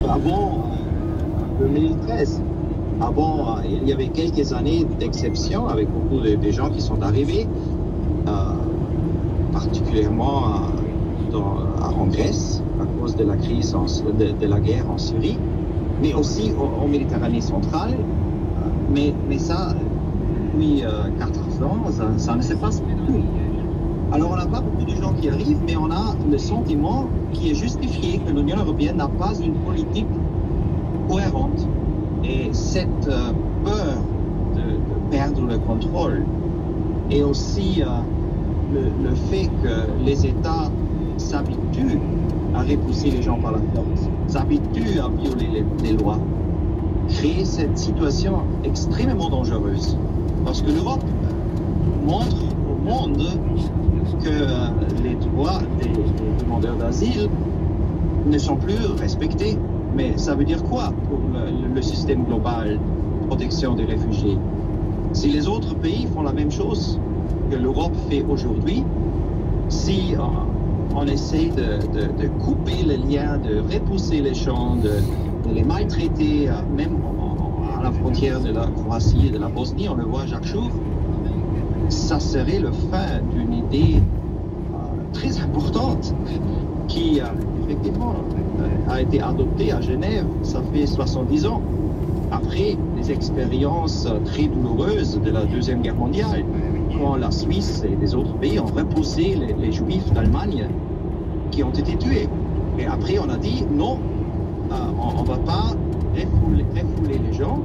Avant 2013, avant, il y avait quelques années d'exception avec beaucoup de gens qui sont arrivés, particulièrement en Grèce, à cause de la crise de la guerre en Syrie, mais aussi en Méditerranée centrale. Mais ça, depuis 4 ans, ça ne se passe plus. Alors on n'a pas beaucoup de gens qui arrivent, mais on a le sentiment qui est justifié que l'Union européenne n'a pas une politique cohérente. Et cette peur de perdre le contrôle et aussi le fait que les États s'habituent à repousser les gens par la force, s'habituent à violer les lois, crée cette situation extrêmement dangereuse. Parce que l'Europe montre au monde que les droits des demandeurs d'asile ne sont plus respectés. Mais ça veut dire quoi pour le système global de protection des réfugiés? Si les autres pays font la même chose que l'Europe fait aujourd'hui, si on essaie de couper les liens, de repousser les gens, de les maltraiter, même à la frontière de la Croatie et de la Bosnie, on le voit chaque jour, ça serait le fin d'une idée très importante qui, effectivement, a été adoptée à Genève, ça fait 70 ans, après les expériences très douloureuses de la Deuxième Guerre mondiale, quand la Suisse et les autres pays ont repoussé les Juifs d'Allemagne qui ont été tués. Et après, on a dit non, on ne va pas refouler les gens.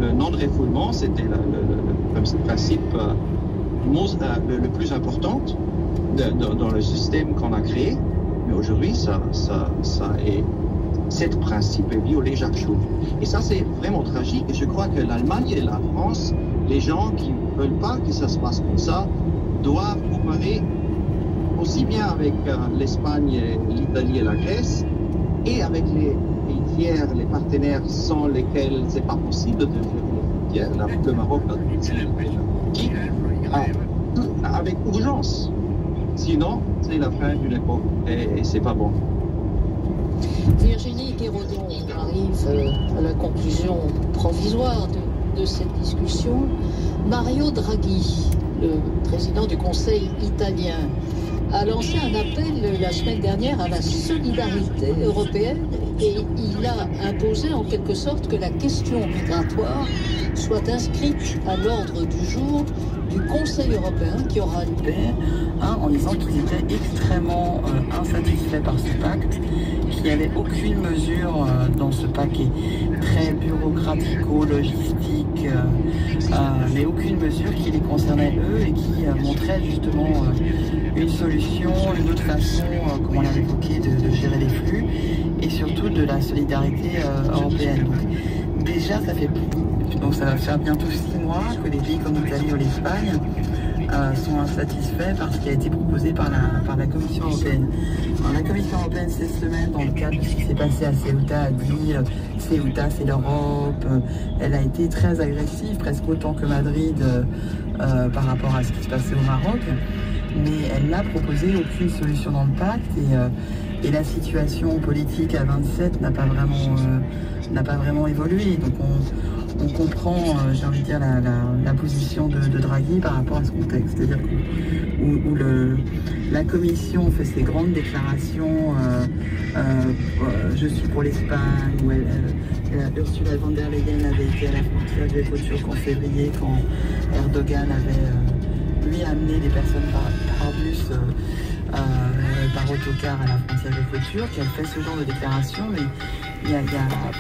Le non-refoulement, c'était le principe le plus important dans le système qu'on a créé. Mais aujourd'hui, cette principe est violé chaque jour. Et ça, c'est vraiment tragique. Et je crois que l'Allemagne et la France, les gens qui ne veulent pas que ça se passe comme ça, doivent coopérer aussi bien avec l'Espagne, l'Italie et la Grèce, et avec les pays tiers, les partenaires sans lesquels c'est pas possible de gérer les frontières, le Maroc, la Tunisie, qui, avec urgence. Sinon, c'est la fin d'une époque et c'est pas bon. Virginie Guérodon, on arrive à la conclusion provisoire de cette discussion. Mario Draghi, le président du Conseil italien, a lancé un appel la semaine dernière à la solidarité européenne et il a imposé en quelque sorte que la question migratoire soit inscrite à l'ordre du jour du Conseil européen qui aura lieu. En disant qu'ils étaient extrêmement insatisfaits par ce pacte, qu'il n'y avait aucune mesure dans ce paquet très bureaucratico-logistique, mais aucune mesure qui les concernait eux et qui montrait justement une solution, une autre façon, comme on l'a évoqué, de gérer les flux et surtout de la solidarité européenne. Donc, déjà, ça va faire bientôt 6 mois que les pays comme l'Italie ou l'Espagne sont insatisfaits par ce qui a été proposé par la Commission européenne. Alors, la Commission européenne, cette semaine, dans le cadre de ce qui s'est passé à Ceuta, a dit Ceuta, c'est l'Europe. Elle a été très agressive, presque autant que Madrid, par rapport à ce qui se passait au Maroc. Mais elle n'a proposé aucune solution dans le pacte et la situation politique à 27 n'a pas vraiment évolué. Donc on comprend, j'ai envie de dire, la position de Draghi par rapport à ce contexte. C'est-à-dire où la Commission fait ses grandes déclarations, je suis pour l'Espagne, où Ursula von der Leyen avait été à la frontière de Turquie en février quand Erdogan avait lui amené des personnes par bus, par autocar à la frontière de Turquie. Elle fait ce genre de déclaration, mais il y a